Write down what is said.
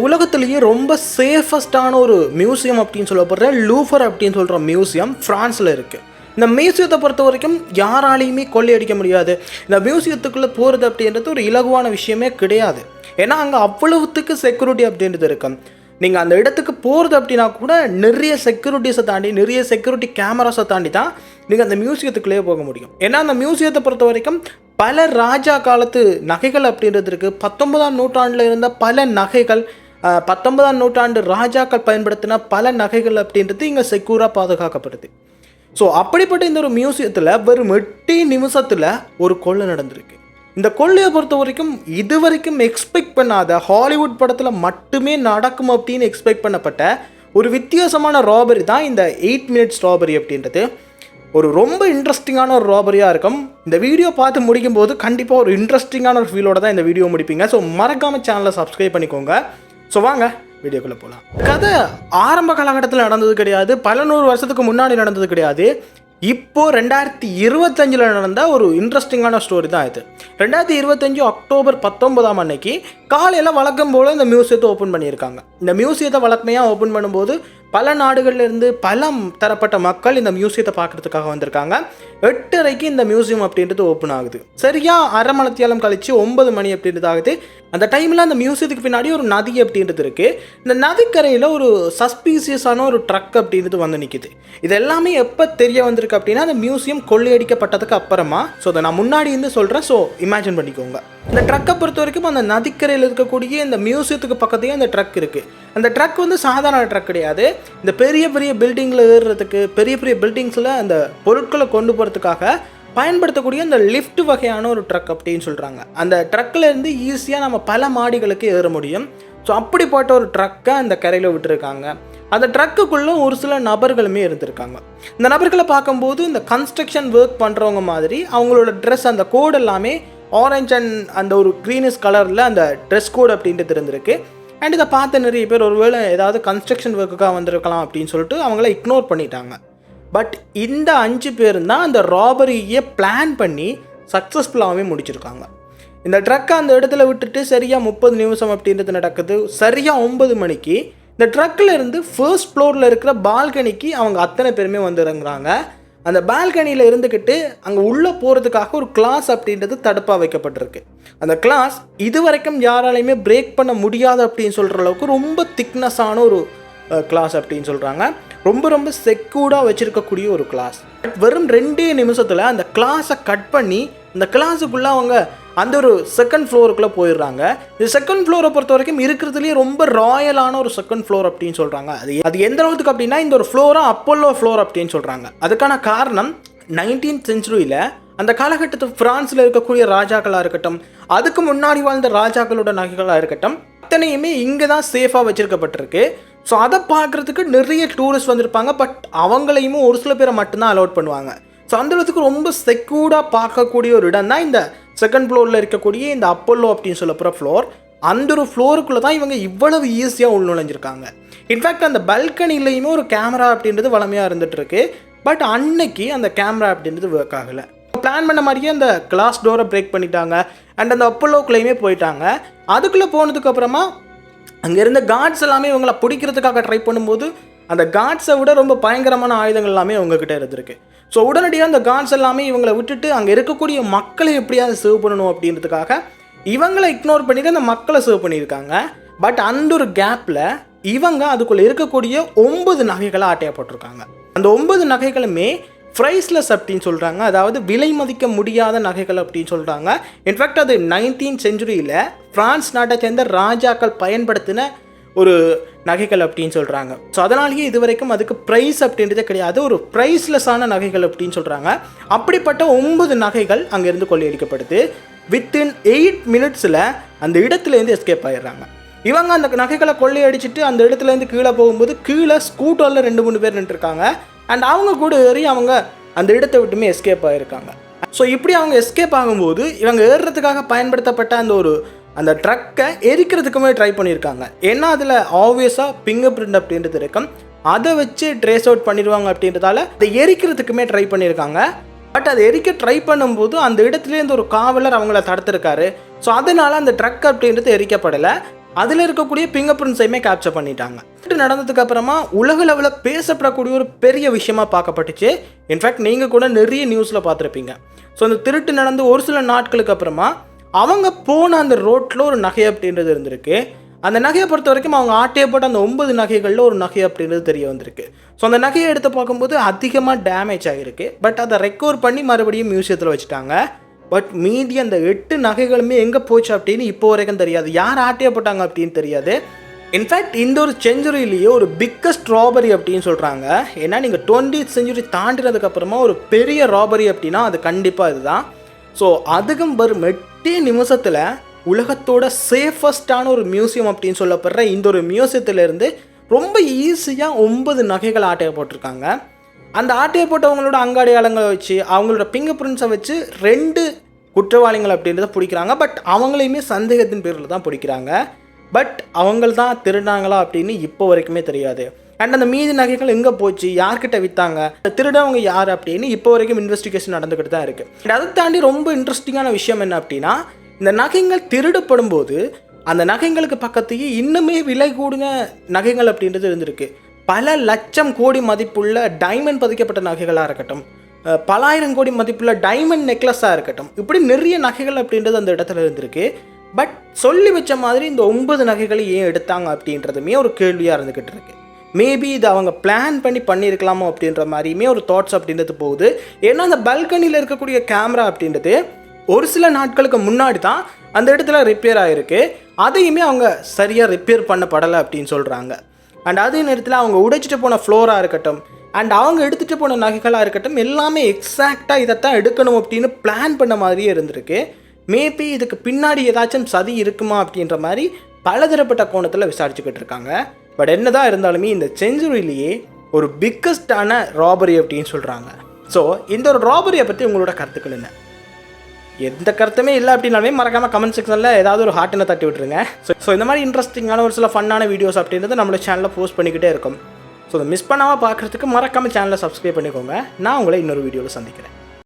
உலகத்திலேயே ரொம்ப சேஃபஸ்டான ஒரு மியூசியம் அப்படின்னு சொல்லப்படுற லூஃபர் அப்படின்னு சொல்கிற மியூசியம் ஃப்ரான்ஸில் இருக்குது. இந்த மியூசியத்தை பொறுத்த வரைக்கும் யாராலையுமே கொள்ளையடிக்க முடியாது. இந்த மியூசியத்துக்குள்ளே போகிறது அப்படின்றது ஒரு இலகுவான விஷயமே கிடையாது. ஏன்னா அங்கே அவ்வளவுத்துக்கு செக்யூரிட்டி அப்படின்றது இருக்கும். நீங்கள் அந்த இடத்துக்கு போகிறது அப்படின்னா கூட நிறைய செக்யூரிட்டிஸை தாண்டி, நிறைய செக்யூரிட்டி கேமராஸை தாண்டி தான் நீங்கள் அந்த மியூசியத்துக்குள்ளேயே போக முடியும். ஏன்னா அந்த மியூசியத்தை பொறுத்த வரைக்கும் பல ராஜா காலத்து நகைகள் அப்படின்றது இருக்குது. 19ஆம் நூற்றாண்டில் இருந்த பல நகைகள், 19ஆம் நூற்றாண்டு ராஜாக்கள் பயன்படுத்தின பல நகைகள் அப்படின்றது இங்கே செக்யூராக பாதுகாக்கப்படுது. ஸோ அப்படிப்பட்ட இந்த ஒரு மியூசியத்தில் வெறும் 8 நிமிஷத்தில் ஒரு கொள்ளை நடந்திருக்கு. இந்த கொள்ளையை பொறுத்த வரைக்கும் இது வரைக்கும் எக்ஸ்பெக்ட் பண்ணாத, ஹாலிவுட் படத்தில் மட்டுமே நடக்கும் அப்படின்னு எக்ஸ்பெக்ட் பண்ணப்பட்ட ஒரு வித்தியாசமான ராபரி தான் இந்த 8 மினிட்ஸ் ராபரி அப்படின்றது. ஒரு ரொம்ப இன்ட்ரெஸ்டிங்கான ஒரு ராபரியாக இருக்கும். இந்த வீடியோ பார்த்து முடிக்கும் போது கண்டிப்பாக ஒரு இன்ட்ரெஸ்டிங்கான ஒரு ஃபீலோட தான் இந்த வீடியோ முடிப்பீங்க. ஸோ மறக்காமல் சேனலை சப்ஸ்கிரைப் பண்ணிக்கோங்க. ஸோ வாங்க வீடியோக்குள்ளே போகலாம். கதை ஆரம்ப காலகட்டத்தில் நடந்தது கிடையாது, பல 100 வருஷத்துக்கு முன்னாடி நடந்தது கிடையாது. இப்போது 2025 நடந்த ஒரு இன்ட்ரெஸ்டிங்கான ஸ்டோரி தான் இது. 2025 அக்டோபர் 19 அன்னைக்கு காலையில் வழக்கம் போல் இந்த மியூசியத்தை ஓப்பன் பண்ணியிருக்காங்க. இந்த மியூசியத்தை வழக்கமையாக ஓப்பன் பண்ணும்போது பல நாடுகள்லேருந்து பல தரப்பட்ட மக்கள் இந்த மியூசியத்தை பார்க்குறதுக்காக வந்திருக்காங்க. 8:30க்கு இந்த மியூசியம் அப்படின்றது ஓப்பன் ஆகுது. சரியாக அரை மணித்தியாலம் கழித்து 9 மணி அப்படின்றது ஆகுது. அந்த டைமில் அந்த மியூசியத்துக்கு பின்னாடி ஒரு நதி அப்படின்றது இருக்குது. இந்த நதிக்கரையில் ஒரு சஸ்பீசியஸான ஒரு ட்ரக் அப்படின்றது வந்து நிற்கிது. இது எல்லாமே எப்போ தெரிய வந்திருக்கு அப்படின்னா அந்த மியூசியம் கொள்ளையடிக்கப்பட்டதுக்கு அப்புறமா. ஸோ அதை நான் முன்னாடி இருந்து சொல்கிறேன். ஸோ இமேஜின் பண்ணிக்கோங்க. இந்த ட்ரக்கை பொறுத்த வரைக்கும் அந்த நதிக்கரையில் இருக்கக்கூடிய இந்த மியூசியத்துக்கு பக்கத்தையும் அந்த ட்ரக் இருக்குது. அந்த ட்ரக் வந்து சாதாரண ட்ரக் கிடையாது. இந்த பெரிய பெரிய பில்டிங்கில் ஏறுறதுக்கு, பெரிய பெரிய பில்டிங்ஸில் அந்த பொருட்களை கொண்டு போகிறதுக்காக பயன்படுத்தக்கூடிய அந்த லிஃப்ட் வகையான ஒரு ட்ரக் அப்படின்னு சொல்கிறாங்க. அந்த ட்ரக்கில் இருந்து ஈஸியாக நம்ம பல மாடிகளுக்கு ஏற முடியும். ஸோ அப்படிப்பட்ட ஒரு ட்ரக்கை அந்த கரையில் விட்டுருக்காங்க. அந்த ட்ரக்குக்குள்ளே ஒரு சில நபர்களுமே இருந்திருக்காங்க. இந்த நபர்களை பார்க்கும்போது இந்த கன்ஸ்ட்ரக்ஷன் ஒர்க் பண்ணுறவங்க மாதிரி அவங்களோட ட்ரெஸ், அந்த கோட் எல்லாமே ஆரஞ்ச் அண்ட் அந்த ஒரு க்ரீனிஷ் கலரில் அந்த ட்ரெஸ் கோட் அப்படின்ட்டு இருந்திருக்கு. அண்ட் இதை பார்த்த நிறைய பேர் ஒருவேளை ஏதாவது கன்ஸ்ட்ரக்ஷன் ஒர்க்குக்காக வந்திருக்கலாம் அப்படின்னு சொல்லிட்டு அவங்கள இக்னோர் பண்ணிட்டாங்க. பட் இந்த 5 பேர் தான் அந்த ராபரியை பிளான் பண்ணி சக்ஸஸ்ஃபுல்லாகவே முடிச்சிருக்காங்க. இந்த ட்ரக்கை அந்த இடத்துல விட்டுட்டு சரியாக 30 நிமிஷம் அப்படின்றது நடக்குது. சரியாக 9 மணிக்கு இந்த ட்ரக்கில் இருந்து ஃபர்ஸ்ட் ஃப்ளோரில் இருக்கிற பால்கனிக்கு அவங்க அத்தனை பேருமே வந்து இறங்குறாங்க. அந்த பால்கனியில் இருந்துக்கிட்டு அங்கே உள்ளே போகிறதுக்காக ஒரு கிளாஸ் அப்படின்றது தடுப்பாக வைக்கப்பட்டிருக்கு. அந்த கிளாஸ் இது வரைக்கும் யாராலையுமே பிரேக் பண்ண முடியாது அப்படின்னு சொல்கிற அளவுக்கு ரொம்ப திக்னஸான ஒரு கிளாஸ் அப்படின்னு சொல்கிறாங்க. ரொம்ப ரொம்ப செக்யூர்டாக வச்சுருக்கக்கூடிய ஒரு கிளாஸ். வெறும் 2 நிமிஷத்தில் அந்த கிளாஸை கட் பண்ணி அந்த கிளாஸுக்குள்ளே அவங்க அந்த ஒரு செகண்ட் ஃப்ளோருக்குள்ளே போயிடுறாங்க. இந்த செகண்ட் ஃப்ளோரை பொறுத்த வரைக்கும் இருக்கிறதுலேயே ரொம்ப ராயலான ஒரு செகண்ட் ஃப்ளோர் அப்படின்னு சொல்கிறாங்க. அது எந்த அளவுக்கு அப்படின்னா இந்த ஒரு ஃப்ளோராக அப்போலோ ஃப்ளோர் அப்படின்னு சொல்கிறாங்க. அதுக்கான காரணம் 19th செஞ்சுரியில் அந்த காலகட்டத்து ஃப்ரான்ஸில் இருக்கக்கூடிய ராஜாக்களாக இருக்கட்டும், அதுக்கு முன்னாடி வாழ்ந்த ராஜாக்களோட நகைகளாக இருக்கட்டும், அத்தனையுமே இங்கே தான் சேஃபாக வச்சுருக்கப்பட்டிருக்கு. ஸோ அதை பார்க்குறதுக்கு நிறைய டூரிஸ்ட் வந்திருப்பாங்க. பட் அவங்களையுமே ஒரு சில பேரை மட்டும்தான் அலோட் பண்ணுவாங்க. ஸோ அந்தளவுக்கு ரொம்ப செக்யூர்டாக பார்க்கக்கூடிய ஒரு இடம் தான் இந்த செகண்ட் ஃப்ளோரில் இருக்கக்கூடிய இந்த அப்போலோ அப்படின்னு சொல்லப்படுற ஃப்ளோர். அந்த ஒரு ஃப்ளோருக்குள்ளே தான் இவங்க இவ்வளவு ஈஸியாக உள்நுழைஞ்சிருக்காங்க. இன்ஃபேக்ட் அந்த பால்கனிலையுமே ஒரு கேமரா அப்படின்றது வளமையாக இருந்துகிட்ருக்கு. பட் அன்னைக்கு அந்த கேமரா அப்படின்றது ஒர்க் ஆகலை. பிளான் பண்ண மாதிரியே அந்த கிளாஸ் டோரை பிரேக் பண்ணிட்டாங்க. அண்ட் அந்த அப்போலோக்குள்ளேயுமே போயிட்டாங்க. அதுக்குள்ளே போனதுக்கப்புறமா அங்கே இருந்த கார்ட்ஸ் எல்லாமே இவங்களை பிடிக்கிறதுக்காக ட்ரை பண்ணும்போது அந்த கார்ட்ஸை விட ரொம்ப பயங்கரமான ஆயுதங்கள் எல்லாமே அவங்கக்கிட்ட இருந்திருக்கு. ஸோ உடனடியாக அந்த கார்ட்ஸ் எல்லாமே இவங்களை விட்டுட்டு அங்கே இருக்கக்கூடிய மக்களை எப்படியாவது சேவ் பண்ணணும் அப்படின்றதுக்காக இவங்களை இக்னோர் பண்ணிவிட்டு அந்த மக்களை சேவ் பண்ணியிருக்காங்க. பட் அந்த ஒரு கேப்பில் இவங்க அதுக்குள்ளே இருக்கக்கூடிய 9 நகைகளை ஆட்டையப்பட்டிருக்காங்க. அந்த 9 நகைகளுமே ப்ரைஸ்லெஸ் அப்படின்னு சொல்கிறாங்க. அதாவது விலை மதிக்க முடியாத நகைகள் அப்படின்னு சொல்கிறாங்க. இன்ஃபேக்ட் அது 19th செஞ்சுரியில் ஃப்ரான்ஸ் நாட்டை சேர்ந்த ராஜாக்கள் பயன்படுத்தின ஒரு நகைகள் அப்படின்னு சொல்கிறாங்க. ஸோ அதனாலேயே இது வரைக்கும் அதுக்கு ப்ரைஸ் அப்படின்றதே கிடையாது, ஒரு ப்ரைஸ்லெஸ்ஸான நகைகள் அப்படின்னு சொல்கிறாங்க. அப்படிப்பட்ட 9 நகைகள் அங்கேருந்து கொள்ளையடிக்கப்படுது. வித்தின் 8 மினிட்ஸில் அந்த இடத்துலேருந்து எஸ்கேப் ஆகிடுறாங்க. இவங்க அந்த நகைகளை கொள்ளையடிச்சிட்டு அந்த இடத்துலேருந்து கீழே போகும்போது கீழே ஸ்கூட்டரில் 2-3 பேர் நின்றுருக்காங்க. அண்ட் அவங்க கூட ஏறி அவங்க அந்த இடத்தை விட்டுமே எஸ்கேப் ஆகியிருக்காங்க. ஸோ இப்படி அவங்க எஸ்கேப் ஆகும்போது இவங்க ஏறுறதுக்காக பயன்படுத்தப்பட்ட அந்த ட்ரக்கை எரிக்கிறதுக்குமே ட்ரை பண்ணியிருக்காங்க. ஏன்னா அதில் ஆப்வியஸாக ஃபிங்கர் பிரிண்ட் அப்படின்றது இருக்கும். அதை வச்சு ட்ரேஸ் அவுட் பண்ணிடுவாங்க அப்படின்றதால அதை எரிக்கிறதுக்குமே ட்ரை பண்ணியிருக்காங்க. பட் அதை எரிக்க ட்ரை பண்ணும்போது அந்த இடத்துலேருந்து ஒரு காவலர் அவங்கள தடுத்திருக்காரு. ஸோ அதனால் அந்த ட்ரக் அப்படின்றது எரிக்கப்படலை. அதில் இருக்கக்கூடிய ஃபிங்கர் பிரிண்ட்ஸையுமே கேப்சர் பண்ணிட்டாங்க. திருட்டு நடந்ததுக்கு அப்புறமா உலக லெவலில் பேசப்படக்கூடிய ஒரு பெரிய விஷயமா பார்க்கப்பட்டுச்சு. இன்ஃபேக்ட் நீங்கள் கூட நிறைய நியூஸில் பார்த்துருப்பீங்க. ஸோ அந்த திருட்டு நடந்து ஒரு சில நாட்களுக்கு அப்புறமா அவங்க போன அந்த ரோட்டில் ஒரு நகை அப்படின்றது இருந்திருக்கு. அந்த நகையை பொறுத்த வரைக்கும் அவங்க ஆட்டையை போட்ட அந்த 9 நகைகளில் ஒரு நகை அப்படின்றது தெரிய வந்திருக்கு. ஸோ அந்த நகையை எடுத்து பார்க்கும்போது அதிகமாக டேமேஜ் ஆகிருக்கு. பட் அதை ரெக்கவர் பண்ணி மறுபடியும் மியூசியத்தில் வச்சுட்டாங்க. பட் மீதி அந்த 8 நகைகளுமே எங்கே போச்சு அப்படின்னு இப்போ வரைக்கும் தெரியாது. யார் ஆட்டையை போட்டாங்க அப்படின்னு தெரியாது. இன்ஃபேக்ட் இந்த ஒரு செஞ்சுரியிலேயே ஒரு பிக்கஸ்ட் ராபரி அப்படின்னு சொல்கிறாங்க. ஏன்னா நீங்கள் 20th செஞ்சுரி தாண்டினதுக்கப்புறமா ஒரு பெரிய ராபரி அப்படின்னா அது கண்டிப்பாக இதுதான். ஸோ அதுக்கும் வரும் 8 நிமிஷத்தில் உலகத்தோட சேஃபஸ்டான ஒரு மியூசியம் அப்படின்னு சொல்லப்படுற இந்த ஒரு மியூசியத்திலேருந்து ரொம்ப ஈஸியாக 9 நகைகள் ஆட்டையை போட்டிருக்காங்க. அந்த ஆட்டையை போட்டவங்களோட அங்காடியாளங்களை வச்சு அவங்களோட ஃபிங்கர் பிரிண்ட்ஸை வச்சு 2 குற்றவாளிகள் அப்படின்றத பிடிக்கிறாங்க. பட் அவங்களையுமே சந்தேகத்தின் பேரில் தான் பிடிக்கிறாங்க. பட் அவங்க தான் திருடாங்களா அப்படின்னு இப்போ வரைக்குமே தெரியாது. அண்ட் அந்த மீதி நகைகள் எங்கே போச்சு, யார்கிட்ட விற்றாங்க, திருடவங்க யார் அப்படின்னு இப்போ வரைக்கும் இன்வெஸ்டிகேஷன் நடந்துக்கிட்டு தான் இருக்குது. அண்ட் அதை தாண்டி ரொம்ப இன்ட்ரெஸ்டிங்கான விஷயம் என்ன அப்படின்னா, இந்த நகைகள் திருடப்படும் போது அந்த நகைங்களுக்கு பக்கத்தையே இன்னுமே விலை கூடின நகைகள் அப்படின்றது இருந்திருக்கு. பல லட்சம் கோடி மதிப்புள்ள டைமண்ட் பதிக்கப்பட்ட நகைகளாக இருக்கட்டும், பல ஆயிரம் கோடி மதிப்புள்ள டைமண்ட் நெக்லஸாக இருக்கட்டும், இப்படி நிறைய நகைகள் அப்படின்றது அந்த இடத்துல இருந்திருக்கு. பட் சொல்லி வச்ச மாதிரி இந்த 9 நகைகளை ஏன் எடுத்தாங்க அப்படின்றதுமே ஒரு கேள்வியாக இருந்துக்கிட்டு இருக்கு. மேபி இது அவங்க பிளான் பண்ணி பண்ணியிருக்கலாமோ அப்படின்ற மாதிரியுமே ஒரு தாட்ஸ் அப்படின்றது போகுது. ஏன்னா அந்த பால்கனியில் இருக்கக்கூடிய கேமரா அப்படின்றது ஒரு சில நாட்களுக்கு முன்னாடி தான் அந்த இடத்துல ரிப்பேர் ஆகிருக்கு. அதையுமே அவங்க சரியாக ரிப்பேர் பண்ணப்படலை அப்படின்னு சொல்கிறாங்க. அண்ட் அதே நேரத்தில் அவங்க உடைச்சிட்டு போன ஃப்ளோராக இருக்கட்டும் அண்ட் அவங்க எடுத்துகிட்டு போன நகைகளாக இருக்கட்டும் எல்லாமே எக்ஸாக்டாக இதைத்தான் எடுக்கணும் அப்படின்னு பிளான் பண்ண மாதிரியே இருந்திருக்கு. மேபி இதுக்கு பின்னாடி ஏதாச்சும் சதி இருக்குமா அப்படின்ற மாதிரி பலதரப்பட்ட கோணத்தில் விசாரிச்சுக்கிட்டு இருக்காங்க. பட் என்னதான் இருந்தாலுமே இந்த செஞ்சுரியிலேயே ஒரு பிக்கஸ்டான ராபரி அப்படின்னு சொல்கிறாங்க. ஸோ இந்த ஒரு ராபரியை பற்றி உங்களோட கருத்துக்கள் என்ன? எந்த கருத்துமே இல்லை அப்படின்னாலுமே மறக்காமல் கமெண்ட் செக்ஷனில் ஏதாவது ஒரு ஹார்ட்டினை தட்டி விட்டுருங்க. ஸோ இந்த மாதிரி இன்ட்ரெஸ்டிங்கான ஒரு சில ஃபன்னான வீடியோஸ் அப்படின்றது நம்மளோட சேனலில் போஸ்ட் பண்ணிக்கிட்டே இருக்கும். ஸோ அதை மிஸ் பண்ணாமல் பார்க்குறதுக்கு மறக்காமல் சேனலை சப்ஸ்கிரைப் பண்ணிக்கோங்க. நான் உங்களை இன்னொரு வீடியோவில் சந்திக்கிறேன்.